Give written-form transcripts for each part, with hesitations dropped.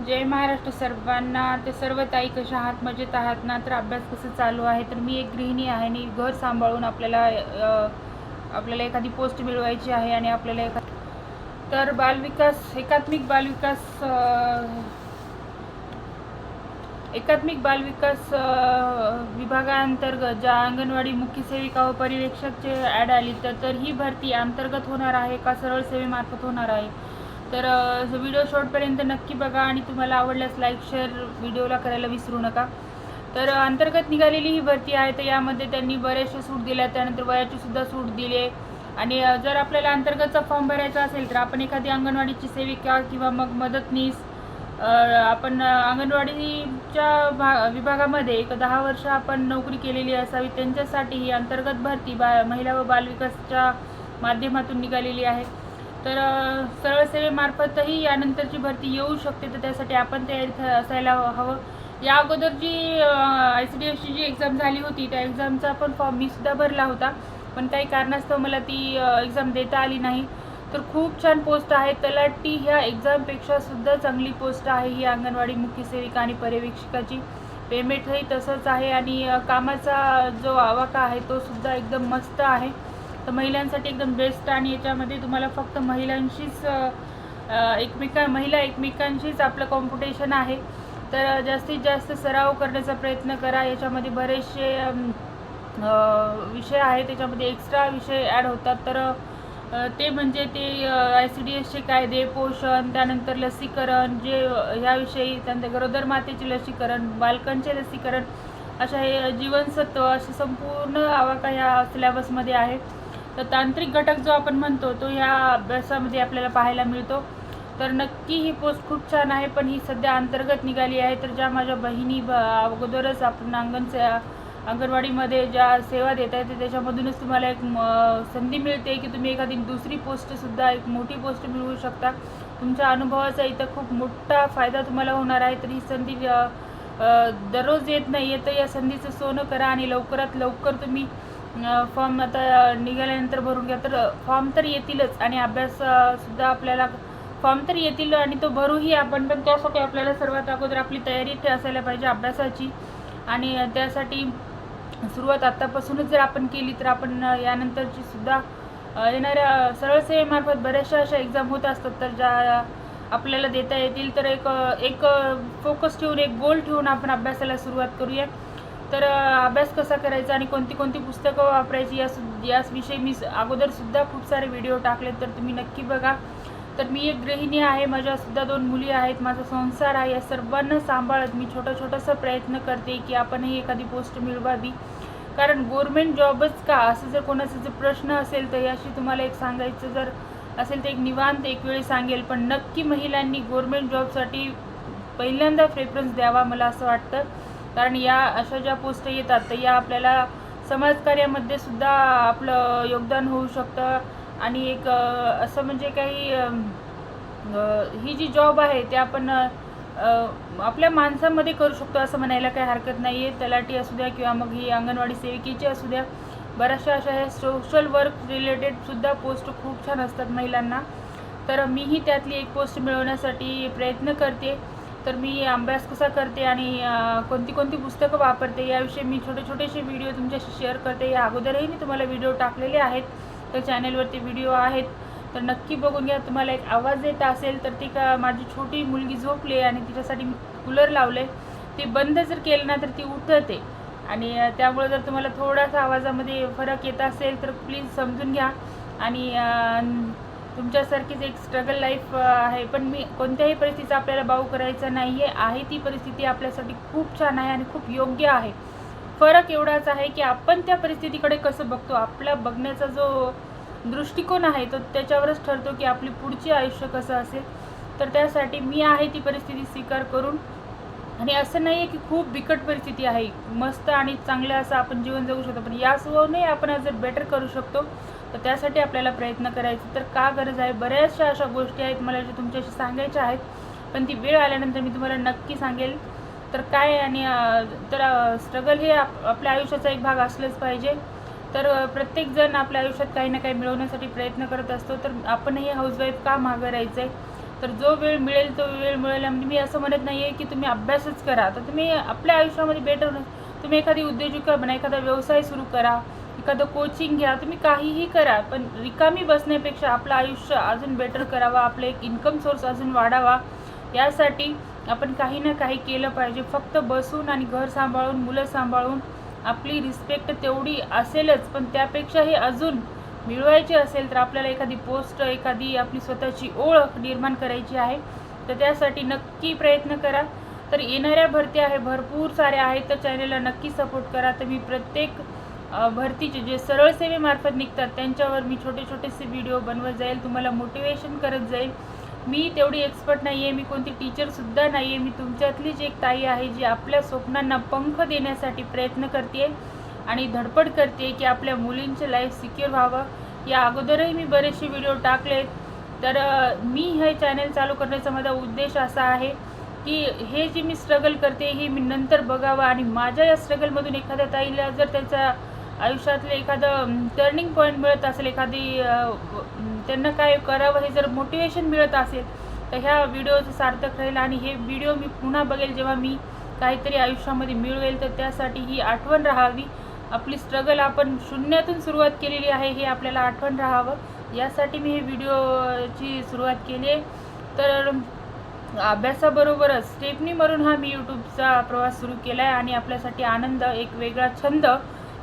जय महाराष्ट्र सर्वांना. ते सर्व ताई कशा आहात? मजेत आहात ना? तर अभ्यास कसं चालू आहे? तर मी एक गृहिणी आहे आणि घर सांभाळून आपल्याला एखादी पोस्ट मिळवायची आहे आणि आपल्याला तर एकात्मिक बालविकास विभागाअंतर्गत ज्या अंगणवाडी मुख्य सेविका व पर्यवेक्षकचे ॲड आली तर ही भरती अंतर्गत होणार आहे का सरळ सेवेमार्फत होणार आहे? तर व्हिडिओ शेवटपर्यंत नक्की बघा आणि तुम्हाला आवडल्यास लाईक शेअर व्हिडिओला करायला विसरू नका. तर अंतर्गत निघालेली ही भरती आहे. तर यामध्ये त्यांनी बरेचसे सूट दिल्या, त्यानंतर वयाची सुद्धा सूट दिली. आणि जर आपल्याला अंतर्गतचा फॉर्म भरायचा असेल तर आपण एखादी अंगणवाडीची सेविका किंवा मग मदतनीस आपण अंगणवाडीच्या विभागामध्ये एक 10 वर्ष आपण नोकरी केलेली असावी, त्यांच्यासाठी ही अंतर्गत भरती महिला व बालविकासच्या माध्यमातून निघालेली आहे. तर सरळ सेवेमार्फतही यानंतरची भरती येऊ शकते, तर त्यासाठी आपण तयारीत असायला हवं. या अगोदर जी ICDSची जी एक्झाम झाली होती त्या एक्झामचा पण फॉर्म मी सुद्धा भरला होता, पण काही कारणास्तव मला ती एक्झाम देता आली नाही. तर खूप छान पोस्ट आहे. तलाठी ह्या एक्झामपेक्षा सुद्धा चांगली पोस्ट आहे ही अंगणवाडी मुख्य सेविका आणि पर्यवेक्षकाची. पेमेंटही तसंच आहे आणि कामाचा जो आवाका आहे तो सुद्धा एकदम मस्त आहे. तर महिलांसाठी एकदम बेस्ट आणि याच्यामध्ये तुम्हाला फक्त महिला एकमेकांशीच आपलं कॉम्पिटिशन आहे. तर जास्तीत जास्त सराव करण्याचा प्रयत्न करा. याच्यामध्ये बरेचसे विषय आहेत, त्याच्यामध्ये एक्स्ट्रा विषय ॲड होतात. तर ते म्हणजे ICDSचे कायदे, पोषण, त्यानंतर लसीकरण जे ह्याविषयी, त्यानंतर गरोदर मातेचे लसीकरण, बालकांचे लसीकरण, अशा हे जीवनसत्व असे संपूर्ण आवाका ह्या सिलेबसमध्ये आहे. तर तांत्रिक घटक जो आपण म्हणतो तो ह्या अभ्यासामध्ये आपल्याला पाहायला मिळतो. तर नक्की ही पोस्ट खूप छान आहे, पण ही सध्या अंतर्गत निघाली आहे. तर ज्या माझ्या बहिणी अगोदरच आपण अंगणवाडीमध्ये ज्या सेवा देत आहेत त्याच्यामधूनच तुम्हाला एक संधी मिळते की तुम्ही एखादी दुसरी पोस्टसुद्धा एक मोठी पोस्ट मिळवू शकता. तुमच्या अनुभवाचा इथं खूप मोठा फायदा तुम्हाला होणार आहे. तर ही संधी दररोज येत नाही आहे, तर या संधीचं सोनं करा आणि लवकरात लवकर तुम्ही फॉर्म आता निघाल्यानंतर भरून घ्या. तर फॉर्म तर येतीलच आणि अभ्याससुद्धा आपल्याला फॉर्म तर येतील आणि तो भरूही आपण, पण त्यासाठी आपल्याला सर्वात अगोदर आपली तयारी असायला पाहिजे अभ्यासाची. आणि त्यासाठी सुरुवात आत्तापासूनच जर आपण केली तर आपण यानंतरची सुद्धा येणाऱ्या सरळ सेवेमार्फत बऱ्याचशा अशा एक्झाम होत असतात, तर ज्या आपल्याला देता येतील. तर एक फोकस ठेवून, एक गोल ठेवून आपण अभ्यासाला सुरुवात करूया. तर अभ्यास कसा करायचा आणि कोणती कोणती पुस्तकं वापरायची याविषयी मी अगोदरसुद्धा खूप सारे व्हिडिओ टाकले, तर तुम्ही नक्की बघा. तर मी एक गृहिणी आहे, माझ्यासुद्धा 2 मुली आहेत, माझा संसार आहे. या सर्वांना सांभाळत मी छोटासा प्रयत्न करते की आपणही एखादी पोस्ट मिळवावी. कारण गव्हर्मेंट जॉबच का, असं जर कोणाचा जर प्रश्न असेल तर याशी तुम्हाला एक सांगायचं जर असेल तर एक निवांत एक वेळी सांगेल, पण नक्की महिलांनी गव्हर्मेंट जॉबसाठी पहिल्यांदा प्रेफरन्स द्यावा मला असं वाटतं. कारण या अशा ज्या पोस्ट येतात तर या आपल्याला समाजकार्यामध्ये सुद्धा आपलं योगदान होऊ शकतं. आणि एक असं म्हणजे काही ही जी जॉब आहे ते आपण आपल्या माणसामध्ये करू शकतो असं म्हणायला काही हरकत नाही आहे. तलाठी असू द्या किंवा मग ही अंगणवाडी सेविकेची असू द्या, बऱ्याचशा अशा ह्या सोशल वर्क रिलेटेडसुद्धा पोस्ट खूप छान असतात महिलांना. तर मीही त्यातली एक पोस्ट मिळवण्यासाठी प्रयत्न करते. तर मी अभ्यास कसा करते आणि कोणती पुस्तकं वापरते याविषयी मी छोटेसे व्हिडिओ तुमच्याशी शेअर करते. या अगोदरही मी तुम्हाला व्हिडिओ टाकलेले आहेत, तर चॅनलवरती व्हिडिओ आहेत, तर नक्की बघून घ्या. तुम्हाला एक आवाज येत असेल तर ती माझी छोटी मुलगी झोपली आणि तिच्यासाठी मी कूलर लावले, ती बंद जर केलं ना तर ती उठते आणि त्यामुळे जर तुम्हाला थोडासा आवाजामध्ये फरक येत असेल तर प्लीज समजून घ्या. आणि तुमच्यासारखीच एक स्ट्रगल लाईफ आहे, पण मी कोणत्याही परिस्थितीचा आपल्याला बाऊ करायचा नाही आहे. ती परिस्थिती आपल्यासाठी खूप छान आहे आणि खूप योग्य आहे. फरक एवढाच आहे की आपण त्या परिस्थितीकडे कसं बघतो, आपला बघण्याचा जो दृष्टिकोन आहे तो त्याच्यावरच ठरतो की आपली पुढचे आयुष्य कसं असेल. तर त्यासाठी मी आहे ती परिस्थिती स्वीकार करून, आणि असं नाही आहे की खूप बिकट परिस्थिती आहे, मस्त आणि चांगलं असं आपण जीवन जगू शकतो, पण या स्वभावने आपण जर बेटर करू शकतो तर त्यासाठी आपल्याला प्रयत्न करायचे. तर का गरज आहे, बऱ्याचशा अशा गोष्टी आहेत मला जे तुमच्याशी सांगायच्या आहेत, पण ती वेळ आल्यानंतर मी तुम्हाला नक्की सांगेल. तर काय आणि तर स्ट्रगल हे आपल्या आयुष्याचा एक भाग असलंच पाहिजे. तर प्रत्येकजण आपल्या आयुष्यात काही ना काही मिळवण्यासाठी प्रयत्न करत असतो, तर आपणही हाऊसवाईफ का मागं राहायचं आहे. तर जो वेळ मिळेल तो वेळ मिळेल. म्हणजे मी असं म्हणत नाही आहे की तुम्ही अभ्यासच करा, तर तुम्ही आपल्या आयुष्यामध्ये बेटर तुम्ही एखादी उद्योजिका बना, एखादा व्यवसाय सुरू करा, एखादं कोचिंग घ्या, तुम्ही काहीही करा, पण रिकामी बसण्यापेक्षा आपलं आयुष्य अजून बेटर करावा, आपलं एक इन्कम सोर्स अजून वाढावा, यासाठी आपण काही ना काही केलं पाहिजे. फक्त बसून आणि घर सांभाळून मुलं सांभाळून आपली रिस्पेक्ट तेवढी असेलच, पण त्यापेक्षाही अजून मिळवायची असेल तर आपल्याला एखादी पोस्ट, एखादी आपली स्वतःची ओळख निर्माण करायची आहे. तर त्यासाठी नक्की प्रयत्न करा. तर येणाऱ्या भरती आहे भरपूर साऱ्या आहेत, तर चॅनलला नक्की सपोर्ट करा. तर मी प्रत्येक भरतीचे जे सरळ सेवेमार्फत निघतात त्यांच्यावर मी छोटे छोटेसे व्हिडिओ बनवत जाईल, तुम्हाला मोटिवेशन करत जाईल. मी तेवढी एक्सपर्ट नाही आहे, मी कोणती टीचरसुद्धा नाही आहे. मी तुमच्यातलीच एक ताई आहे जी आपल्या स्वप्नांना पंख देण्यासाठी प्रयत्न करते आणि धडपड करते की आपल्या मुलींचं लाईफ सिक्युअर व्हावं. या अगोदरही मी बरेचसे व्हिडिओ टाकलेत. तर मी हे चॅनल चालू करण्याचा माझा उद्देश असा आहे की हे जे मी स्ट्रगल करते हे मी नंतर बघावं आणि माझ्या या स्ट्रगलमधून एखाद्या ताईला जर त्याच्या आयुष्यातलं एखादं टर्निंग पॉईंट मिळत असेल, एखादी त्यांना काय करावं हे जर मोटिवेशन मिळत असेल, तर ह्या व्हिडिओचं सार्थक राहील. आणि हे व्हिडिओ मी पुन्हा बघेल जेव्हा मी काहीतरी आयुष्यामध्ये मिळवेल, तर त्यासाठी ही आठवण राहावी. आपली स्ट्रगल आपण शून्यातून सुरुवात केलेली आहे हे आपल्याला आठवण राहावं, यासाठी मी हे व्हिडिओची सुरुवात केली आहे. तर अभ्यासाबरोबरच स्टेपनी मारून हा मी यूट्यूबचा प्रवास सुरू केला आहे आणि आपल्यासाठी आनंद, एक वेगळा छंद,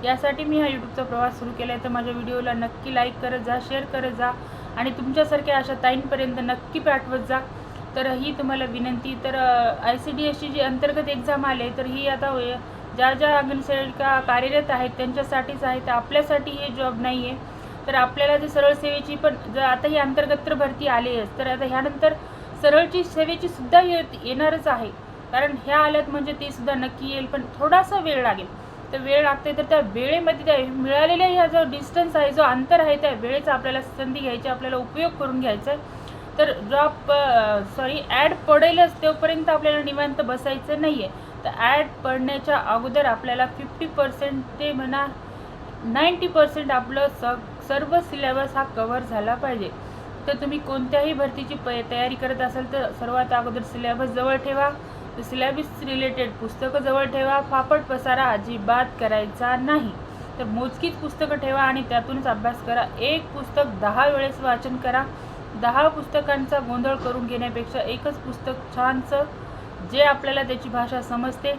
यासाठी मी हा यूट्यूबचा प्रवास सुरू केला आहे. तर माझ्या व्हिडिओला नक्की लाईक करत जा, शेअर करत जा आणि तुमच्यासारख्या अशा ताईंपर्यंत नक्की पाठवत जा. तर ही तुम्हाला विनंती. तर ICDSची जी अंतर्गत एक्झाम आले, तर ही आता ज्या ज्या अंगणसेविका कार्यरत आहेत त्यांच्यासाठीच आहे, तर आपल्यासाठी हे जॉब नाही आहे. तर आपल्याला जे सरळ सेवेची पण जर आता ही अंतर्गत तर भरती आली आहेच, तर आता ह्यानंतर सरळची सेवेची सुद्धा येणारच आहे. कारण ह्या आल्यात म्हणजे ती सुद्धा नक्की येईल, पण थोडासा वेळ लागेल. तर वेळ लागते, तर त्या वेळेमध्ये त्या मिळालेल्या ह्या जो डिस्टन्स आहे, जो अंतर आहे, त्या वेळेचा आपल्याला संधी घ्यायची, आपल्याला उपयोग करून घ्यायचा आहे. तर ॲड पडेलच तोपर्यंत आपल्याला निवांत बसायचं नाही आहे. तर ॲड पडण्याच्या अगोदर आपल्याला 50% ते म्हणा 90% आपलं सर्व सिलेबस हा कव्हर झाला पाहिजे. तर तुम्ही कोणत्याही भरतीची तयारी करत असाल तर सर्वात अगोदर सिलेबस जवळ ठेवा. सिलेबस रिलेटेड पुस्तकं जवळ ठेवा. फापट पसारा अजिबात करायचा नाही. तर मोजकीच पुस्तकं ठेवा आणि त्यातूनच अभ्यास करा. एक पुस्तक 10 वेळेस वाचन करा. 10 पुस्तकांचा गोंधळ करून घेण्यापेक्षा एकच पुस्तक छानसं जे आपल्याला त्याची भाषा समजते.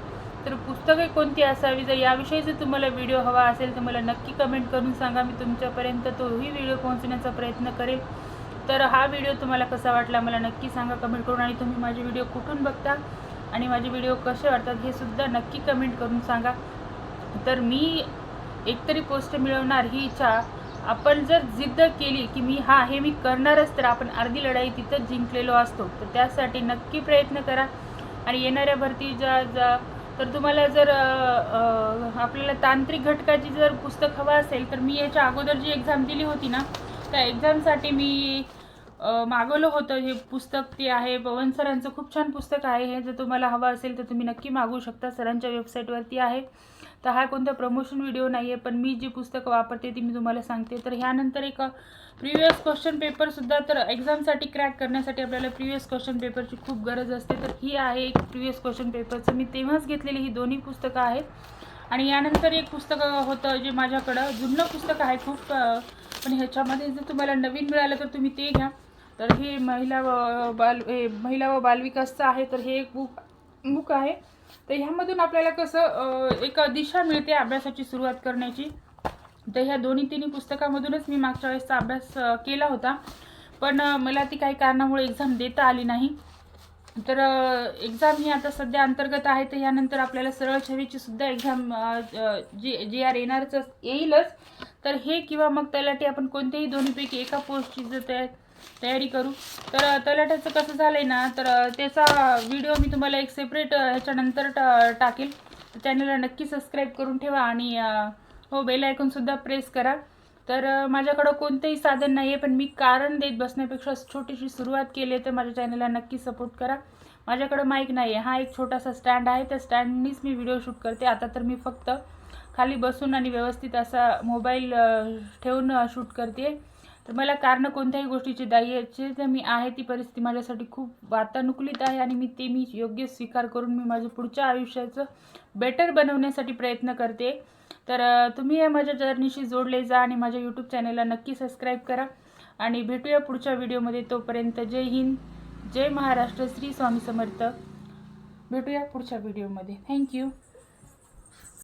तर पुस्तके कोणती असावी, जर याविषयी जर तुम्हाला व्हिडिओ हवा असेल तर मला नक्की कमेंट करून सांगा. मी तुमच्यापर्यंत तोही व्हिडिओ पोहोचण्याचा प्रयत्न करेल. तर हा व्हिडिओ तुम्हाला कसा वाटला मला नक्की सांगा कमेंट करून. आणि तुम्ही माझे व्हिडिओ कुठून बघता आणि माझे व्हिडिओ कसे वाटतात हे सुद्धा नक्की कमेंट करून सांगा. तर मी एकतरी पोस्ट मिळवणार ही इच्छा, आपण जर जिद्द केली की हे मी करणारच, तर आपण अर्धी लढाई तिथंच जिंकलेलो असतो. तर त्यासाठी नक्की प्रयत्न करा. आणि येणाऱ्या भरतीच्या तर तुम्हाला जर आपल्याला तांत्रिक घटकाची जर पुस्तक हवं असेल, तर मी याच्या अगोदर जी एक्झाम दिली होती ना, त्या एक्झामसाठी मी मागवलं होतं हे पुस्तक. ते आहे पवन सरांचं, खूप छान पुस्तक आहे हे. जर तुम्हाला हवं असेल तर तुम्ही नक्की मागवू शकता, सरांच्या वेबसाईटवरती आहे. तर हा कोणता प्रमोशन व्हिडिओ नाही आहे, पण मी जी पुस्तकं वापरते ती मी तुम्हाला सांगते. तर ह्यानंतर एक प्रिव्हियस क्वेश्चन पेपरसुद्धा, तर एक्झामसाठी क्रॅक करण्यासाठी आपल्याला प्रिव्हियस क्वेश्चन पेपरची खूप गरज असते. तर ही आहे एक प्रिव्हियस क्वेश्चन पेपरचं, मी तेव्हाच घेतलेली ही दोन्ही पुस्तकं आहेत. आणि यानंतर एक पुस्तक होतं जे माझ्याकडं जुनं पुस्तक आहे खूप, पण ह्याच्यामध्ये जर तुम्हाला नवीन मिळालं तर तुम्ही ते घ्या. तर हे महिला व बालविकासचं आहे. तर हे एक बुक आहे. तर ह्यामधून आपल्याला कसं एक दिशा मिळते अभ्यासाची सुरुवात करण्याची. तर ह्या तिन्ही पुस्तकामधूनच मी मागच्या वेळेसचा अभ्यास केला होता, पण मला ती काही कारणामुळे एक्झाम देता आली नाही. तर एक्झाम ही आता सध्या अंतर्गत आहे. तर ह्यानंतर आपल्याला सरळ छवीची सुद्धा एक्झाम GR येईलच. तर हे किंवा मग तलाठी, आपण कोणत्याही दोन्हीपैकी एका पोस्टची जर तयारी करू. तर तलाठ्याचं कसं झालं आहे ना, तर त्याचा व्हिडिओ मी तुम्हाला एक सेपरेट ह्याच्यानंतर टाकेल. चॅनलला नक्की सबस्क्राईब करून ठेवा आणि हो बेल आयकॉनसुद्धा प्रेस करा. तर माझ्याकडं कोणतंही साधन नाही आहे, पण मी कारण देत बसण्यापेक्षा छोटीशी सुरुवात केली आहे. तर माझ्या चॅनलला नक्की सपोर्ट करा. माझ्याकडं माईक नाही आहे, हा एक छोटासा स्टँड आहे, त्या स्टँडनीच मी व्हिडिओ शूट करते. आता तर मी फक्त खाली बसून आणि व्यवस्थित असा मोबाईल ठेवून शूट करते. तर मला कारण कोणत्याही गोष्टीची द्यायची तर मी आहे ती परिस्थिती माझ्यासाठी खूप वातानुकूलित आहे आणि मी योग्य स्वीकार करून मी माझ्या पुढच्या आयुष्याचं बेटर बनवण्यासाठी प्रयत्न करते. तर तुम्ही या माझ्या जर्नीशी जोडले जा आणि माझ्या यूट्यूब चॅनलला नक्की सबस्क्राईब करा आणि भेटूया पुढच्या व्हिडिओमध्ये. तोपर्यंत जय हिंद, जय महाराष्ट्र, श्री स्वामी समर्थ. भेटूया पुढच्या व्हिडिओमध्ये. थँक्यू.